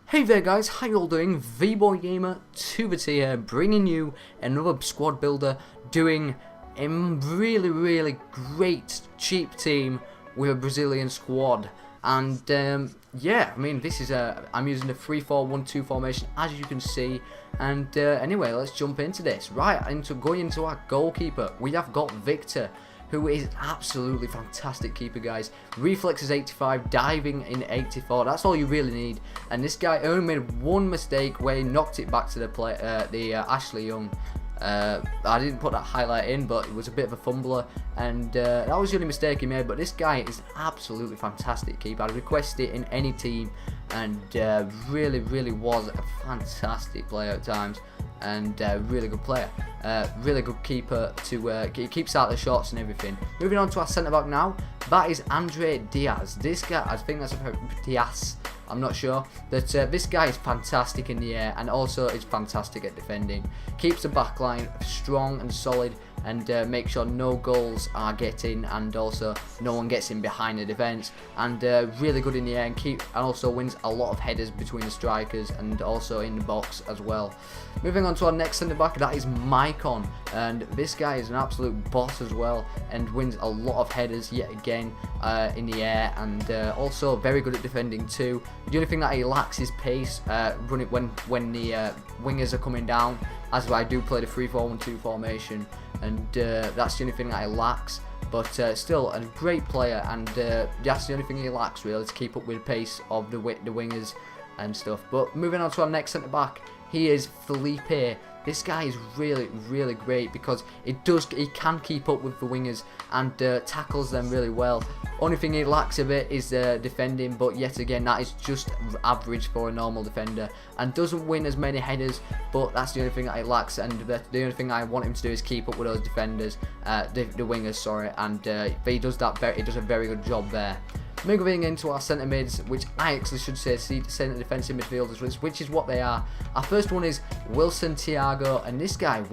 Hey there guys, how you all doing? V-Boy Gamer 2 here, bringing you another squad builder, doing a really great cheap team with a Brazilian squad. And yeah, I mean this is I'm using the 3-4-1-2 formation as you can see. And anyway, let's jump into this. Right, going into our goalkeeper, we have got Victor, who is absolutely fantastic keeper, guys. Reflex is 85, diving in 84. That's all you really need. And this guy only made one mistake where he knocked it back to the Ashley Young. I didn't put that highlight in, but it was a bit of a fumbler, and that was the only mistake he made. But this guy is absolutely fantastic keeper. I'd request it in any team, and really was a fantastic player at times, and really good player, really good keeper to he keeps out the shots and everything. Moving on to our centre back now, that is Andre Diaz. This guy, I think that's a Diaz, I'm not sure, that this guy is fantastic in the air and also is fantastic at defending. Keeps the back line strong and solid, and make sure no goals are getting, and also no one gets in behind the defence, and really good in the air, and also wins a lot of headers between the strikers and also in the box as well. Moving on to our next centre back, that is Maicon, and this guy is an absolute boss as well, and wins a lot of headers yet again in the air, and also very good at defending too. The only thing that he lacks is pace, run it when the wingers are coming down, as I do play the 3-4-1-2 formation, and that's the only thing that he lacks. But still a great player, and that's the only thing he lacks really, to keep up with the pace of the wingers and stuff. But moving on to our next centre back, he is Felipe. This guy is really great because he can keep up with the wingers and tackles them really well. Only thing he lacks a bit is defending, but yet again that is just average for a normal defender, and doesn't win as many headers, but that's the only thing that he lacks. And the only thing I want him to do is keep up with those defenders, the wingers, sorry, and he does that. He does a very good job there. Moving into our centre mids, which I actually should say centre defensive midfielders, which is what they are. Our first one is Wilson Thiago, and this guy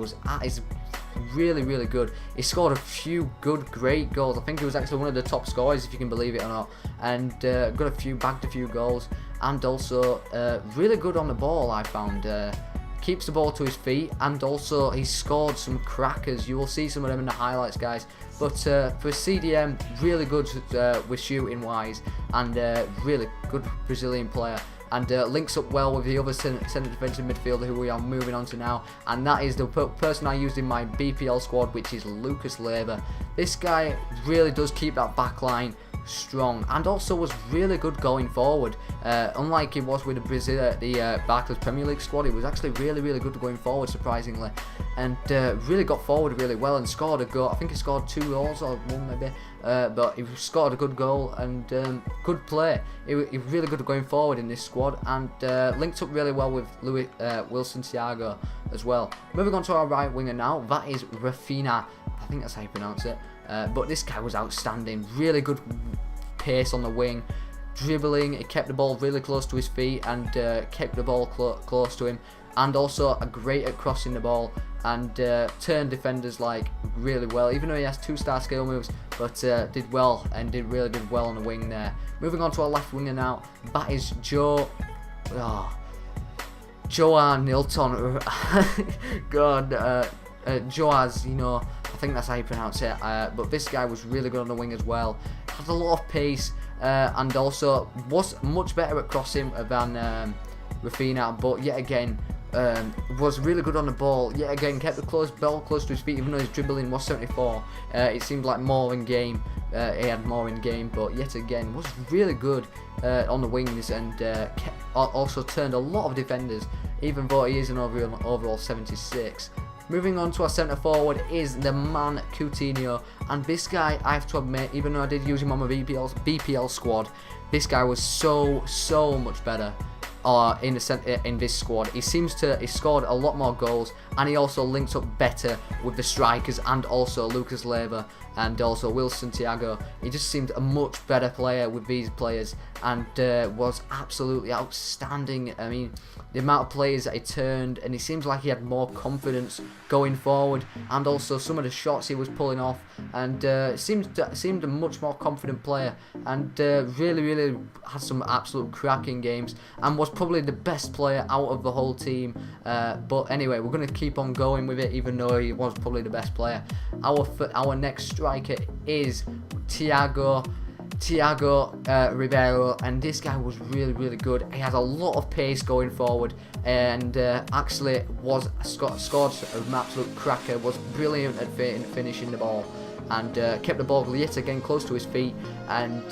is really good. He scored a few great goals. I think he was actually one of the top scorers, if you can believe it or not, and bagged a few goals, and also really good on the ball. I found keeps the ball to his feet, and also he scored some crackers. You will see some of them in the highlights, guys. But for CDM, really good with shooting wise, and really good Brazilian player, and links up well with the other centre defensive midfielder who we are moving on to now, and that is the person I used in my BPL squad, which is Lucas Leiva. This guy really does keep that back line strong, and also was really good going forward. Unlike he was with the Barclays Premier League squad, he was actually really good going forward, surprisingly, and really got forward really well and scored a goal. I think he scored 2 goals or 1 maybe, but he scored a good goal, and good play. He was really good going forward in this squad, and linked up really well with Wilson Thiago as well. Moving on to our right winger now, that is Rafinha. I think that's how you pronounce it. But this guy was outstanding. Really good pace on the wing, dribbling. He kept the ball really close to his feet, and kept the ball close to him, and also a great at crossing the ball, and turned defenders like really well. Even though he has 2-star skill moves, but did well, and really did well on the wing there. Moving on to our left winger now, that is Joao Nilton. God, Joaz, you know, I think that's how you pronounce it. But this guy was really good on the wing as well. Had a lot of pace, and also was much better at crossing than Rafinha. But yet again, was really good on the ball. Yet again, kept the ball close to his feet, even though his dribbling was 74. It seemed like more in game. He had more in game, but yet again was really good on the wings, and also turned a lot of defenders, even though he is an overall 76. Moving on to our centre forward is the man Coutinho, and this guy, I have to admit, even though I did use him on my BPL squad, this guy was so much better in this squad. He scored a lot more goals, and he also links up better with the strikers and also Lucas Leiva. and also Wilson Thiago. He just seemed a much better player with these players, and was absolutely outstanding. I mean, the amount of players that he turned, and it seems like he had more confidence going forward, and also some of the shots he was pulling off, and seemed a much more confident player, and really had some absolute cracking games, and was probably the best player out of the whole team. But anyway, we're going to keep on going with it, even though he was probably the best player. Our next striker is Thiago Ribeiro, and this guy was really good. He has a lot of pace going forward, and actually scored an absolute cracker. Was brilliant at finishing the ball, and kept the ball yet again close to his feet, and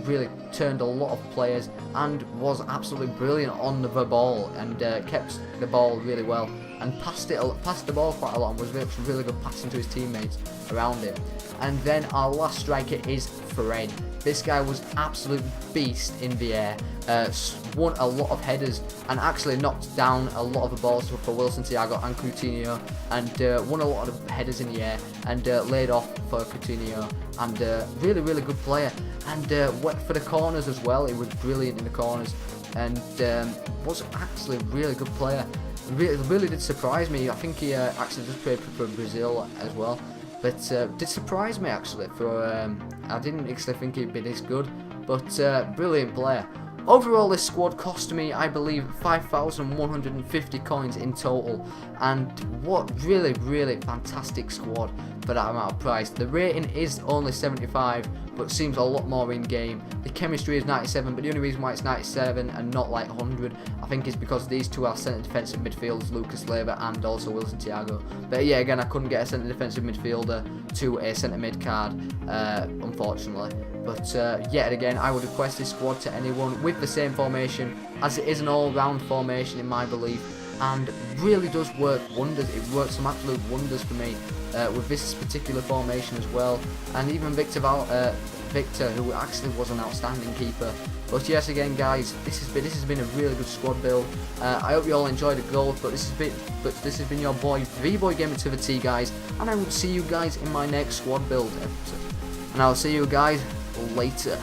really turned a lot of players, and was absolutely brilliant on the ball, and kept the ball really well, and passed the ball quite a lot, and was really good passing to his teammates around him. And then our last striker is Fred. This guy was absolute beast in the air, won a lot of headers, and actually knocked down a lot of the balls for Wilson Thiago and Coutinho, and won a lot of headers in the air, and laid off for Coutinho, and really good player, and went for the corners as well. He was brilliant in the corners, and was actually a really good player. Really did surprise me. I think he actually just played for Brazil as well. But did surprise me actually. I didn't actually think he'd be this good, but brilliant player. Overall, this squad cost me, I believe, 5,150 coins in total, and what really fantastic squad for that amount of price. The rating is only 75, but seems a lot more in game. The chemistry is 97, but the only reason why it's 97 and not like 100, I think, is because these two are centre defensive midfielders, Lucas Leiva and also Wilson Thiago. But yeah, again, I couldn't get a centre defensive midfielder to a centre mid card, unfortunately. But yet again, I would request this squad to anyone with the same formation, as it is an all-round formation in my belief, and really does work wonders. It works some absolute wonders for me with this particular formation as well, and even Victor, who actually was an outstanding keeper. But yes, again, guys, this has been a really good squad build. I hope you all enjoyed the goal. But this has been your boy V-Boy Gamer to the T, guys, and I will see you guys in my next squad build episode. And I'll see you guys later.